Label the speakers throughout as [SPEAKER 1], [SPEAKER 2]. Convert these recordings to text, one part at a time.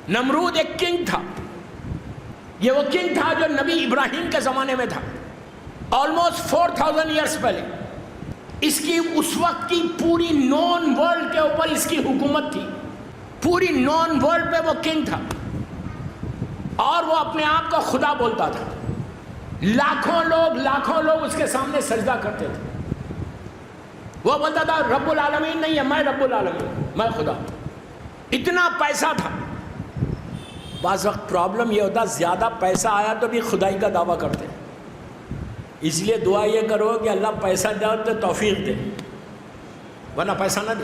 [SPEAKER 1] نمرود ایک کنگ تھا. یہ وہ کنگ تھا جو نبی ابراہیم کے زمانے میں تھا, آلموسٹ 4000 ایئرس پہلے. اس کی اس وقت کی پوری نون ورلڈ کے اوپر اس کی حکومت تھی. پوری نون ورلڈ پہ وہ کنگ تھا, اور وہ اپنے آپ کو خدا بولتا تھا. لاکھوں لوگ اس کے سامنے سجدہ کرتے تھے. وہ بولتا تھا رب العالمین نہیں ہے, میں رب العالمین, میں خدا. اتنا پیسہ تھا. بعض وقت پرابلم یہ ہوتا زیادہ پیسہ آیا تو بھی خدائی کا دعویٰ کرتے. اس لیے دعا یہ کرو کہ اللہ پیسہ دے تو توفیق دے, ورنہ پیسہ نہ دے.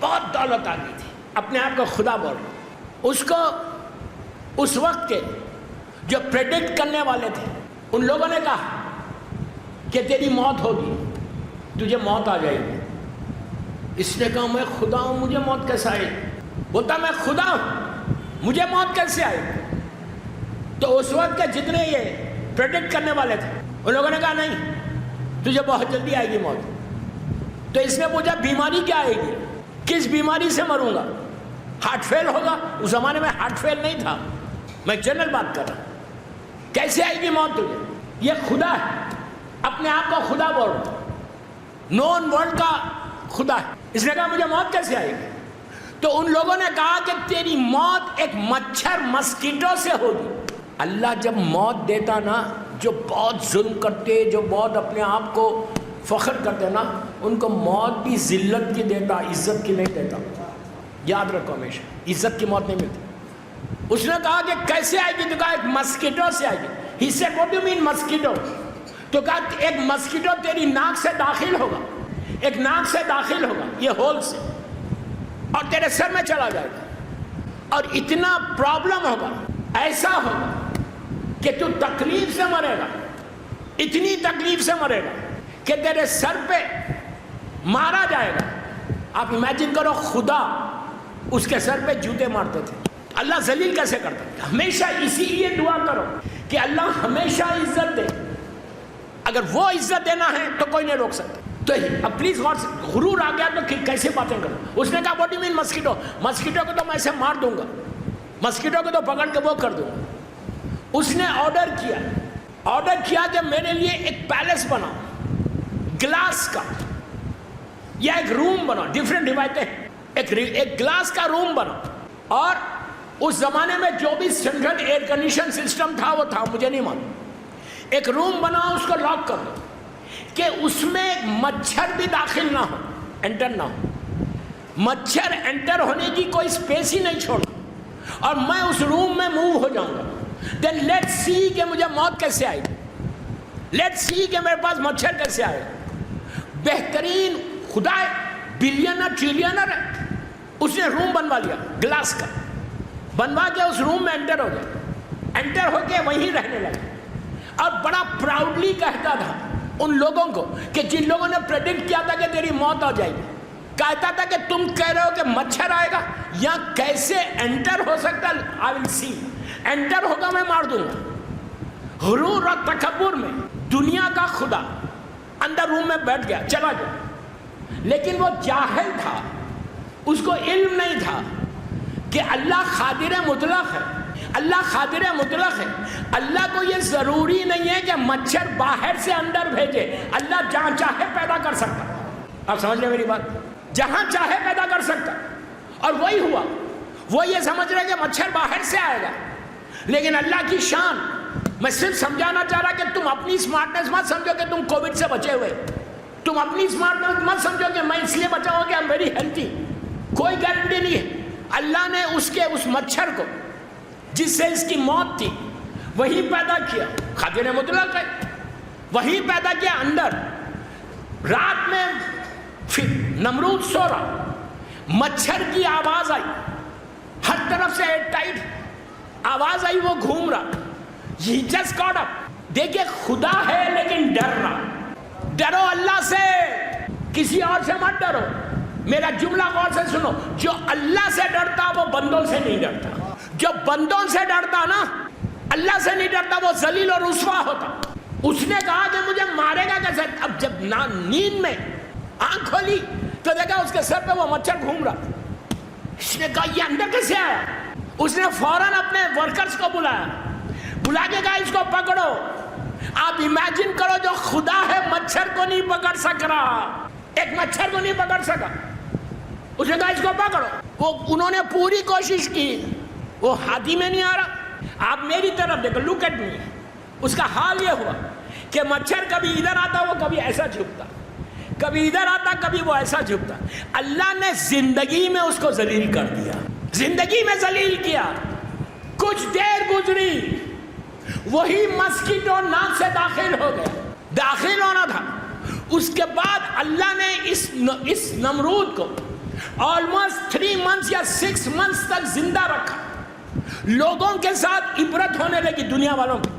[SPEAKER 1] بہت دولت آ گئی تھی, اپنے آپ کو خدا بول رہا. اس کو اس وقت کے جو پریڈکٹ کرنے والے تھے ان لوگوں نے کہا کہ تیری موت ہوگی, تجھے موت آ جائے گی. اس نے کہا میں خدا ہوں, مجھے موت کیسے آئے گی؟ بولتا میں خدا ہوں, مجھے موت کیسے آئے گی؟ تو اس وقت کے جتنے یہ پریڈکٹ کرنے والے تھے ان لوگوں نے کہا نہیں, تجھے بہت جلدی آئے گی موت. تو اس نے پوچھا بیماری کیا آئے گی, کس بیماری سے مروں گا؟ ہارٹ فیل ہوگا؟ اس زمانے میں ہارٹ فیل نہیں تھا, میں جنرل بات کر رہا ہوں. کیسے آئے گی موت تجھے؟ یہ خدا ہے, اپنے آپ کو خدا بول رہا, نون ورلڈ کا خدا ہے. اس نے کہا مجھے موت کیسے آئے گی؟ تو ان لوگوں نے کہا کہ تیری موت ایک مچھر مسکیٹو سے ہوگی. اللہ جب موت دیتا نا, جو بہت ظلم کرتے, جو بہت اپنے آپ کو فخر کرتے نا, ان کو موت بھی ذلت کی دیتا, عزت کی نہیں دیتا. یاد رکھو ہمیشہ, عزت کی موت نہیں ملتی. اس نے کہا کہ کیسے آئے گی؟ تو کہا ایک مسکیٹو سے آئے گی. He said what do you mean mosquito? تو کہا ایک مسکیٹو تیری ناک سے داخل ہوگا, ایک ناک سے داخل ہوگا یہ ہول سے, اور تیرے سر میں چلا جائے گا, اور اتنا پرابلم ہوگا, ایسا ہوگا کہ تو تکلیف سے مرے گا, اتنی تکلیف سے مرے گا کہ تیرے سر پہ مارا جائے گا. آپ امیجن کرو خدا اس کے سر پہ جوتے مارتے تھے. اللہ ذلیل کیسے کرتا ہے؟ ہمیشہ اسی لیے دعا کرو کہ اللہ ہمیشہ عزت دے. اگر وہ عزت دینا ہے تو کوئی نہیں روک سکتا. تو اب پلیز غور سے, غرور آ گیا تو کیسے باتیں کرو. اس نے کہا what do you mean mosquito? Mosquito کو تو میں ایسے مار دوں گا, مسکیٹو کو تو پکڑ کے وہ کر دوں گا. اس نے آرڈر کیا کہ میرے لیے ایک پیلس بنا گلاس کا, یا ایک روم بنا. ڈفرینٹ روایتیں, ایک گلاس کا روم بنا, اور اس زمانے میں جو بھی سینٹرل ایئر کنڈیشن سسٹم تھا وہ تھا, مجھے نہیں معلوم. ایک روم بنا, اس کو لاک کر دو کہ اس میں مچھر بھی داخل نہ ہو, انٹر نہ ہو. مچھر انٹر ہونے کی کوئی اسپیس ہی نہیں چھوڑا, اور میں اس روم میں موو ہو جاؤں گا. دین لیٹ سی کہ مجھے موت کیسے آئے گی, لیٹ سی کہ میرے پاس مچھر کیسے آئے گا. بہترین خدا ہے, بلینر ٹریلینر ہے. اس نے روم بنوا لیا گلاس کا, بنوا کے اس روم میں انٹر ہو گیا. انٹر ہو کے وہیں رہنے لگا, اور بڑا پراؤڈلی کہتا تھا ان لوگوں کو کہ جن لوگوں نے پریڈکٹ کیا تھا کہ تیری موت آ جائے گی, کہتا تھا کہ تم کہہ رہے ہو کہ مچھر آئے گا, یا کیسے انٹر ہو سکتا ہے؟ آئی ول سی, انٹر ہوگا میں مار دوں گا. غرور اور تکبر میں دنیا کا خدا اندر روم میں بیٹھ گیا, چلا گیا. لیکن وہ جاہل تھا, اس کو علم نہیں تھا کہ اللہ قادر مطلق ہے. اللہ قادر مطلق ہے. اللہ کو یہ ضروری نہیں ہے کہ مچھر باہر سے اندر بھیجے. اللہ جہاں چاہے پیدا کر سکتا. آپ سمجھ لیں میری بات, جہاں چاہے پیدا کر سکتا, اور وہی ہوا. وہ یہ سمجھ رہے کہ مچھر باہر سے آئے گا, لیکن اللہ کی شان. میں صرف سمجھانا چاہ رہا کہ تم اپنی اسمارٹنس مت سمجھو کہ تم کووڈ سے بچے ہوئے. تم اپنی اسمارٹنس مت سمجھو کہ میں اس لیے بچا ہوں کہ I'm very healthy. کوئی گارنٹی نہیں ہے. اللہ نے اس مچھر کو جس سے اس کی موت تھی وہی پیدا کیا. قادر مطلق ہے, وہی پیدا کیا اندر. رات میں پھر نمرود سو رہا, مچھر کی آواز آئی, ہر طرف سے ٹائٹ آواز آئی, وہ گھوم رہا. He just got up. دیکھیں خدا ہے لیکن ڈر رہا. ڈرو اللہ سے, کسی اور سے مت ڈرو. میرا جملہ غور سے سنو, جو اللہ سے ڈرتا وہ بندوں سے نہیں ڈرتا. جو بندوں سے ڈرتا نا, اللہ سے نہیں ڈرتا, وہ ذلیل اور رسوا ہوتا. اس نے کہا کہ مجھے مارے گا کیسے؟ اب جب نیند میں آنکھ کھولی تو دیکھا اس کے سر پہ وہ مچھر گھوم رہا. اس نے کہا یہ اندر کیسے آیا؟ اس نے فوراً اپنے ورکرز کو بلایا, بلا کے کہا اس کو پکڑو. آپ امیجن کرو جو خدا ہے مچھر کو نہیں پکڑ سک رہا, ایک مچھر کو نہیں پکڑ سکا, اس نے کہا اس کو پکڑو. وہ انہوں نے پوری کوشش کی, وہ ہاتھی میں نہیں آ رہا. آپ میری طرف دیکھو, لک ایٹ می. اس کا حال یہ ہوا کہ مچھر کبھی ادھر آتا وہ کبھی ایسا جھکتا, کبھی ادھر آتا کبھی وہ ایسا جھکتا. اللہ نے زندگی میں اس کو ذلیل کر دیا, زندگی میں ذلیل کیا. کچھ دیر گزری, وہی مسکیٹو ناک سے داخل ہو گیا, داخل ہونا تھا. اس کے بعد اللہ نے اس نمرود کو آلموسٹ 3 months یا 6 months تک زندہ رکھا. لوگوں کے ساتھ عبرت ہونے لگی, دنیا والوں کی,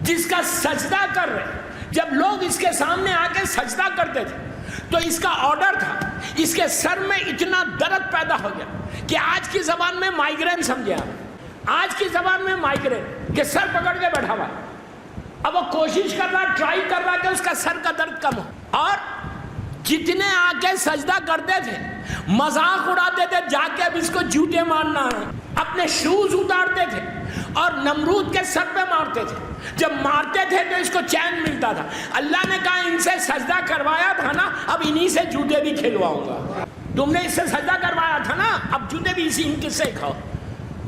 [SPEAKER 1] جس کا سجدہ کر رہے. جب لوگ اس کے سامنے آ کے سجدہ کرتے تھے تو اس کا آرڈر تھا, اس کے سر میں اتنا درد پیدا ہو گیا کہ آج کی زبان میں مائیگرین سمجھے آپ, آج کی زبان میں مائیگرین, کہ سر پکڑ کے بیٹھا ہوا. اب وہ کوشش کر رہا, ٹرائی کر رہا کہ اس کا سر کا درد کم ہو. اور جتنے آ کے سجدہ کرتے تھے مذاق اڑاتے تھے, جا کے اب اس کو جوتے مارنا ہے. اپنے شوز اتارتے تھے اور نمرود کے سر پہ مارتے تھے. جب مارتے تھے تو اس کو چین ملتا تھا. اللہ نے کہا ان سے سجدہ کروایا تھا نا, اب انہی سے جوتے بھی کھلواؤں گا. تم نے اس سے سجدہ کروایا تھا نا, اب جوتے بھی اسی ان کے سے کھاؤ.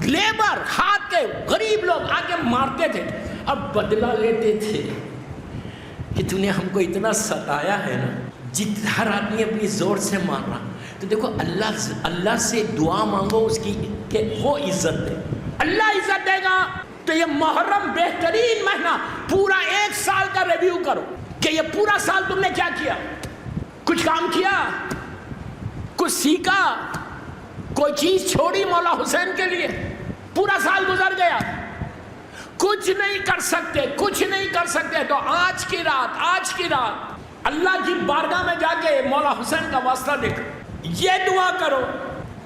[SPEAKER 1] لیبر, ہاتھ کے غریب لوگ آ کے مارتے تھے, اب بدلہ لیتے تھے کہ تو نے ہم کو اتنا ستایا ہے نا. ہر آدمی اپنی زور سے مار رہا. تو دیکھو اللہ سے دعا مانگو اس کی کہ وہ عزت دے, اللہ عزت دے گا. تو یہ محرم بہترین مہینہ, پورا 1 سال کا ریویو کرو کہ یہ پورا سال تم نے کیا کیا. کچھ کام کیا, کچھ سیکھا, کوئی چیز چھوڑی مولا حسین کے لیے. پورا سال گزر گیا, کچھ نہیں کر سکتے, کچھ نہیں کر سکتے. تو آج کی رات اللہ کی بارگاہ میں جا کے مولا حسین کا واسطہ دیکھو, یہ دعا کرو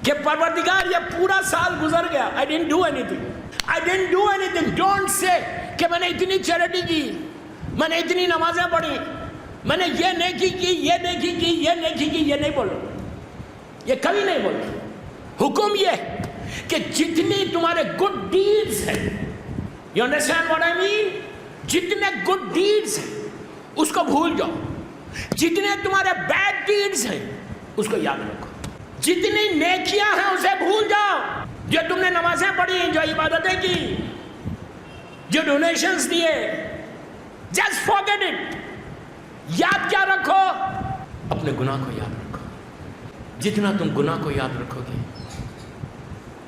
[SPEAKER 1] کہ پروردگار یہ پورا سال گزر گیا, I didn't do anything. Don't say کہ میں نے اتنی چیریٹی کی, میں نے اتنی نمازیں پڑھی, میں نے یہ نیکی کی, یہ نیکی کی, یہ نیکی کی. یہ نہیں بولو, یہ کبھی نہیں بولو. حکم یہ کہ جتنی تمہارے گڈ ڈیڈز ہیں, you understand what I mean, جتنے گڈ ڈیڈز ہیں اس کو بھول جاؤ. جتنے تمہارے بیڈ ڈیڈز ہیں اس کو یاد رکھو. جتنی نیکیاں ہیں اسے بھول جاؤ. جو تم نے نمازیں پڑھی, جو عبادتیں کی, جو ڈونیشنز دیے, just forget it. یاد کیا رکھو, اپنے گناہ کو یاد رکھو. جتنا تم گناہ کو یاد رکھو گے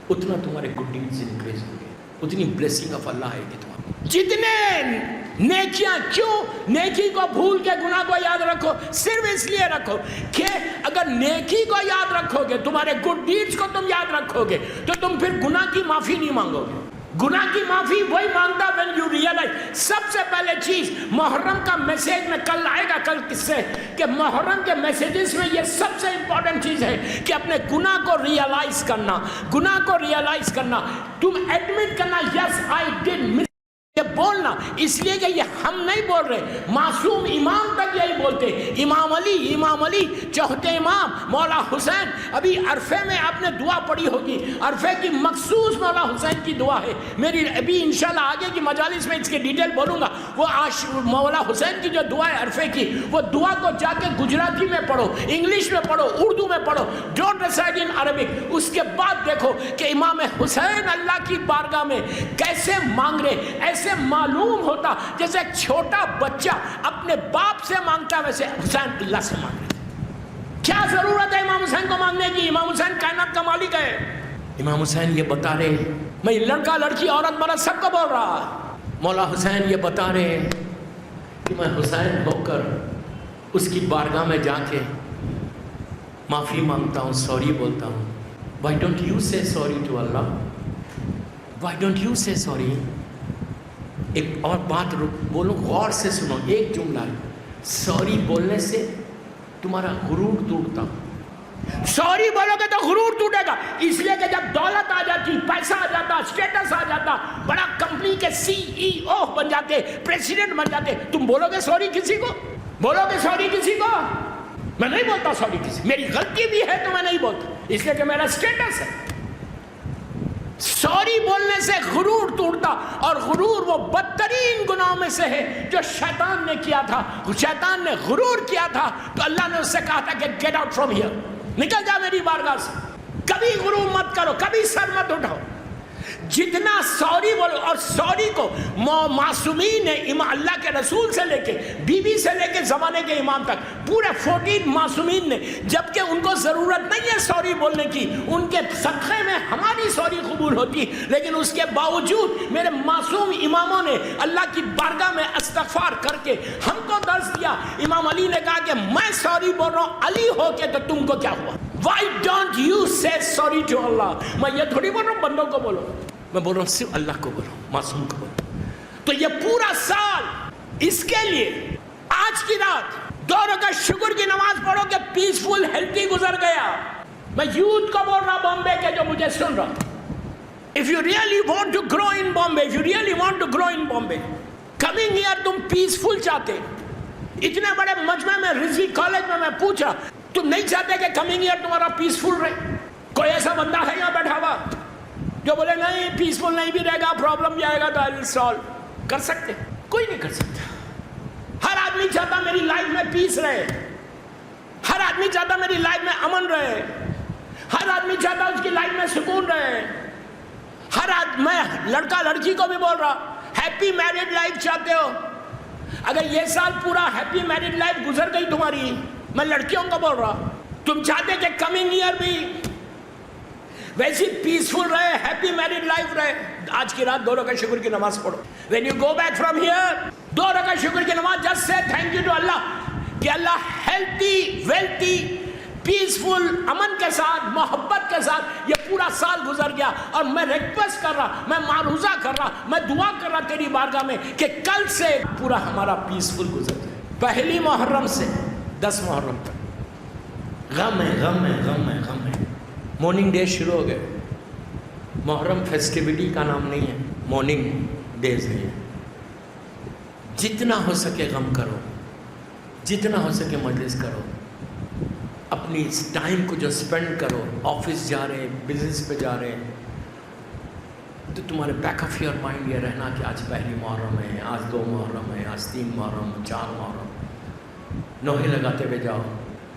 [SPEAKER 1] اتنا تمہارے گڈ ڈیڈز انکریز ہوں گے, اتنی بلیسنگ آف اللہ آئے گی تمہارے. جتنے نیکیاں, کیوں نیکی کو بھول کے گناہ کو یاد رکھو, صرف اس لیے رکھو کہ اگر نیکی کو یاد رکھو گے, تمہارے گڈ ڈیڈز کو تم یاد رکھو گے, تو تم پھر گناہ کی معافی نہیں مانگو گے. گناہ کی معافی وہی مانگتا when you realize. سب سے پہلے چیز محرم کا میسیج میں کل آئے گا, کل کس سے, کہ محرم کے میسیجز میں یہ سب سے امپورٹنٹ چیز ہے کہ اپنے گناہ کو ریئلائز کرنا, گناہ کو ریئلائز کرنا. تم ایڈمٹ کرنا, یس آئی ڈڈ, یہ بولنا. اس لیے کہ یہ ہم نہیں بول رہے, معصوم امام تک یہی بولتے. امام علی چوتھے امام, مولا حسین. ابھی عرفے میں آپ نے دعا پڑھی ہوگی, عرفے کی مخصوص مولا حسین کی دعا ہے. میری ابھی انشاءاللہ آگے کی مجالس میں اس کی ڈیٹیل بولوں گا. وہ مولا حسین کی جو دعا ہے عرفے کی, وہ دعا کو جا کے گجراتی میں پڑھو, انگلش میں پڑھو, اردو میں پڑھو, ڈونٹ ریسائٹ ان عربک. اس کے بعد دیکھو کہ امام حسین اللہ کی بارگاہ میں کیسے مانگ رہے. ایسے معلوم ہوتا جیسے ایک چھوٹا بچہ اپنے باپ سے مانگتا, ویسے حسین اللہ سے مانگ رہے. کیا ضرورت ہے امام حسین کو مانگنے کی, امام حسین کائنات کا مالک ہے. امام حسین یہ بتا رہے, میں لڑکا لڑکی عورت مرد سب کو بول رہا, مولا حسین یہ بتا رہے کہ میں حسین ہو کر اس کی بارگاہ میں جا کے معافی مانگتا ہوں, سوری بولتا ہوں. Why don't you say sorry to Allah? Why don't you say sorry? ایک اور بات بولو, غور سے سنو, ایک جملہ ہے, سوری بولنے سے تمہارا غرور ٹوٹتا. سوری بولو گے تو غرور ٹوٹے گا. اس لیے کہ جب دولت آ جاتی, پیسہ آ جاتا, اسٹیٹس آ جاتا, بڑا کمپنی کے CEO بن جاتے, پریسیڈنٹ بن جاتے, تم بولو گے سوری کسی کو, بولو گے سوری کسی کو. میں نہیں بولتا سوری کسی, میری غلطی بھی ہے تو میں نہیں بولتا, اس لیے کہ میرا اسٹیٹس ہے. سوری بولنے سے غرور ٹوٹتا، اور غرور وہ بدترین گناہوں میں سے ہے جو شیطان نے کیا تھا. شیطان نے غرور کیا تھا تو اللہ نے اس سے کہا تھا کہ گیٹ آؤٹ فرام ہیئر، نکل جا میری بارگاہ سے، کبھی غرور مت کرو، کبھی سر مت اٹھاؤ. جتنا سوری بولو، اور سوری کو معصومین نے اللہ کے رسول سے لے کے بی بی سے لے کے زمانے کے امام تک پورے 14 معصومین نے، جبکہ ان کو ضرورت نہیں ہے سوری بولنے کی، ان کے صدقے میں ہماری سوری قبول ہوتی، لیکن اس کے باوجود میرے معصوم اماموں نے اللہ کی بارگاہ میں استغفار کر کے ہم کو درس دیا. امام علی نے کہا کہ میں سوری بول رہا ہوں، علی ہو کے تو تم کو کیا ہوا؟ Why don't you say sorry to Allah؟ میں یہ تھوڑی بول رہا ہوں بندوں کو بولو، میں بول رہا ہوں صرف اللہ کو بولو، معصوم کو بولو. تو یہ پورا سال اس کے لیے آج کی رات 2 رکعت شکر کی نماز پڑھو کہ پیسفل ہیلتھی گزر گیا. میں یوتھ کو بول رہا بامبے کے جو مجھے سن رہا، if you really want to grow in Bombay, if you really want to grow in Bombay, coming here تم پیسفل چاہتے، اتنے بڑے مجمع میں رضوی کالج میں پوچھا تم نہیں چاہتے کہ کمنگ ایئر تمہارا پیسفل رہے؟ کوئی ایسا بندہ ہے یہاں بیٹھا ہوا جو بولے نہیں پیسفل نہیں بھی رہے گا، پرابلم جائے گا تو آئی ول سالو؟ کر سکتے؟ کوئی نہیں کر سکتا. ہر آدمی چاہتا میری لائف میں پیس رہے، ہر آدمی چاہتا میری لائف میں امن رہے، ہر آدمی چاہتا اس کی لائف میں سکون رہے. ہر آدمی، میں لڑکا لڑکی کو بھی بول رہا ہیپی میرڈ لائف چاہتے ہو؟ اگر یہ سال پورا ہیپی میرڈ لائف گزر گئی تمہاری، میں لڑکیوں کو بول رہا تم چاہتے کہ کمنگ ایئر بھی ویسی پیسفل رہے، ہیپی میرڈ لائف رہے، آج کی رات 2 رکعت شکر کی نماز پڑھو. when you go back from here 2 رکعت شکر کی نماز، just say thank you to اللہ کہ اللہ ہیلتھی ویلتھی پیسفل امن کے ساتھ محبت کے ساتھ یہ پورا سال گزر گیا. اور میں ریکویسٹ کر رہا، میں معروضہ کر رہا، میں دعا کر رہا تیری بارگاہ میں کہ کل سے پورا ہمارا پیسفل گزر جائے. پہلی محرم سے 10 محرم تک غم ہے، غم ہے، غم ہے، غم ہے. مارننگ ڈیز شروع ہو گئے. محرم فیسٹیوٹی کا نام نہیں ہے، مارننگ ڈیز نہیں ہے. جتنا ہو سکے غم کرو، جتنا ہو سکے مجلس کرو، اپنی ٹائم کو جو سپینڈ کرو. آفس جا رہے، بزنس پہ جا رہے، تو تمہارے بیک آف یور مائنڈ یہ رہنا کہ آج پہلی محرم ہے، آج 2 محرم ہے، آج 3 محرم، 4 محرم. نوحے لگاتے ہوئے جاؤ.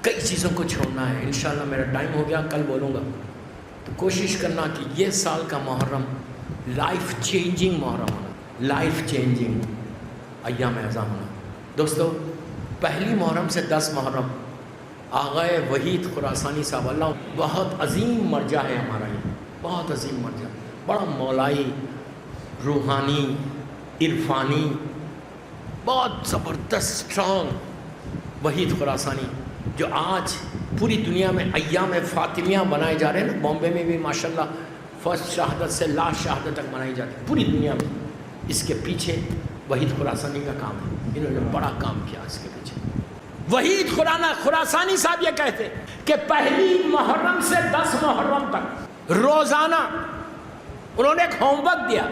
[SPEAKER 1] کئی چیزوں کو چھوڑنا ہے. انشاءاللہ میرا ٹائم ہو گیا، کل بولوں گا. تو کوشش کرنا کہ یہ سال کا محرم لائف چینجنگ محرم ہونا، لائف چینجنگ ایام اعظام ہونا. دوستو پہلی محرم سے 10 محرم آغا وحید خراسانی صاحب، اللہ بہت عظیم مرجع ہے ہمارا، یہ بہت عظیم مرجع، بڑا مولائی، روحانی، عرفانی، بہت زبردست اسٹرانگ وحید خراسانی، جو آج پوری دنیا میں ایام فاطمیہ بنائے جا رہے ہیں نا. بامبے میں بھی ماشاءاللہ فرسٹ شہادت سے لاسٹ شہادت تک منائی جاتی ہے پوری دنیا میں. اس کے پیچھے وحید خراسانی کا کام ہے، انہوں نے بڑا کام کیا اس کے پیچھے. وحید خراسانی صاحب یہ کہتے کہ پہلی محرم سے 10 محرم تک روزانہ انہوں نے ایک ہوم ورک دیا،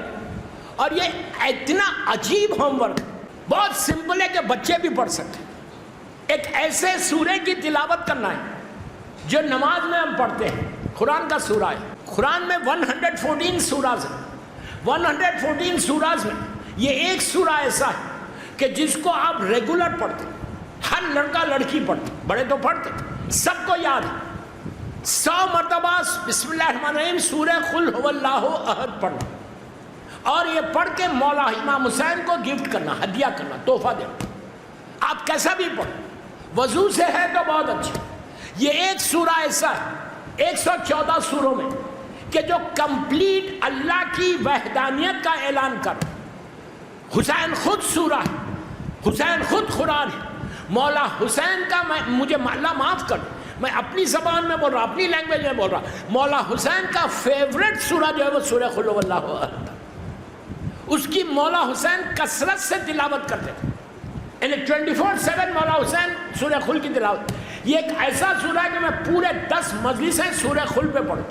[SPEAKER 1] اور یہ اتنا عجیب ہوم ورک، بہت سمپل ہے کہ بچے بھی پڑھ سکتے. ایک ایسے سورے کی تلاوت کرنا ہے جو نماز میں ہم پڑھتے ہیں. قرآن کا سورہ ہے، قرآن میں 114 سوراز ہیں. 114 سوراز میں یہ ایک سورہ ایسا ہے کہ جس کو آپ ریگولر پڑھتے، ہر لڑکا لڑکی پڑھتے، بڑے تو پڑھتے، سب کو یاد ہے. 100 مرتبہ بسم اللہ الرحمن الرحیم سورہ قل هو اللہ احد پڑھنا، اور یہ پڑھ کے مولا امام حسین کو گفٹ کرنا، ہدیہ کرنا، تحفہ دینا. آپ کیسا بھی پڑھو، وضو سے ہے تو بہت اچھا. یہ ایک سورہ ایسا ہے 114 سوروں میں کہ جو کمپلیٹ اللہ کی وحدانیت کا اعلان کر. حسین خود سورہ ہے، حسین خود قرآن ہے. مولا حسین کا مجھے اللہ معاف کر، میں اپنی زبان میں بول رہا، اپنی لینگویج میں بول رہا، مولا حسین کا فیوریٹ سورہ جو ہے وہ سورہ قل هو اللہ احد. اس کی مولا حسین کثرت سے تلاوت کرتے تھے، یعنی 24/7 مولا حسین سورہ قل کی تلاوت. یہ ایک ایسا سورہ ہے کہ میں پورے 10 مجلسیں سورہ قل پہ پڑھوں.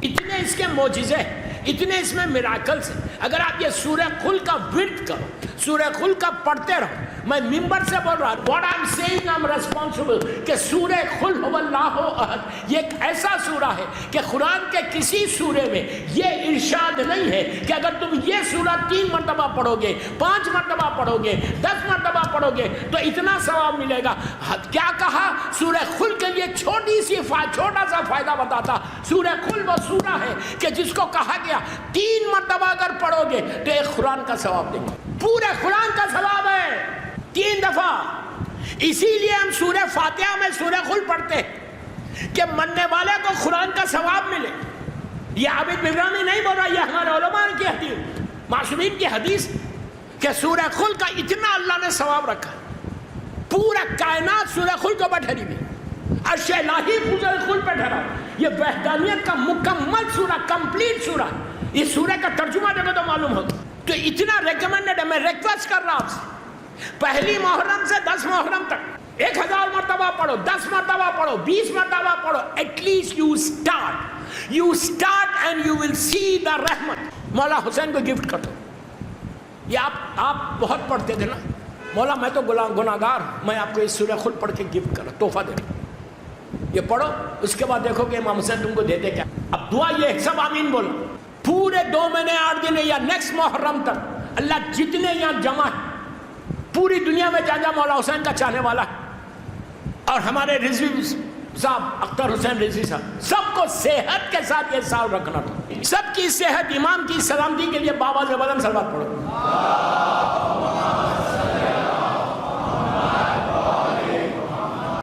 [SPEAKER 1] اتنے اس کے معجزے ہیں، اتنے اس میں میراکلز ہیں. اگر آپ یہ سورہ قل کا ورد کرو، سورہ قل کا پڑھتے رہو، میں ممبر سے بول رہا ہوں. What I'm saying I'm responsible کہ سورہ قل هو اللہ احد یہ ایک ایسا سورہ ہے کہ قرآن کے کسی سورے میں یہ ارشاد نہیں ہے کہ اگر تم یہ سورہ 3 مرتبہ پڑھو گے، 5 مرتبہ پڑھو گے، 10 مرتبہ پڑھو گے تو اتنا ثواب ملے گا. کیا کہا؟ سورہ قل کے لیے چھوٹا سا فائدہ بتاتا. سورہ قل وہ سورہ ہے کہ جس کو کہا گیا 3 مرتبہ اگر پڑھو گے تو ایک قرآن کا ثواب دیں گے. پورے قرآن کا ثواب ہے 3 دفعہ. اسی لیے ہم سورہ فاتحہ میں سورہ قل پڑھتے ہیں کہ مرنے والے کو قرآن کا ثواب ملے. یہ عابد ببرامی نہیں بول رہا، یہ ہمارے علماء کی حدیث، معصومین کی حدیث کہ سورہ قل کا اتنا اللہ نے ثواب رکھا. پورا کائنات سورہ قل کو ٹھہری ہوئی، عرش الہی سورہ قل پہ ٹھہرا. یہ وحدانیت کا مکمل سورہ، کمپلیٹ سورہ. اس سورہ کا ترجمہ دیکھو تو معلوم ہوگا. تو اتنا ریکمینڈڈ ہے. میں ریکویسٹ کر رہا ہوں آپ سے، 1 محرم سے 10 محرم تک 1000 مرتبہ پڑھو، 10 مرتبہ پڑھو، 20 مرتبہ پڑھو. At least you start and you will see the رحمت. مولا حسین کو گفٹ کر دو. یہ آپ بہت پڑھتے تھے نا، مولا میں تو گناہگار، میں آپ کو اس سورہ خود پڑھ کے گفٹ کر تحفہ دے رہا ہوں. یہ پڑھو، اس کے بعد دیکھو کہ امام حسین تم کو دیتے کیا. اب دعا یہ سب آمین بولو. پورے 2 مہینے 8 دن یا نیکسٹ محرم تک اللہ جتنے یہاں جمع ہے پوری دنیا میں جہاں مولا حسین کا چاہنے والا ہے، اور ہمارے رضوی صاحب، اختر حسین رضوی صاحب، سب کو صحت کے ساتھ یہ سال رکھنا تھا. سب کی صحت، امام کی سلامتی کے لیے بابا سے بدن صلوات پڑھو.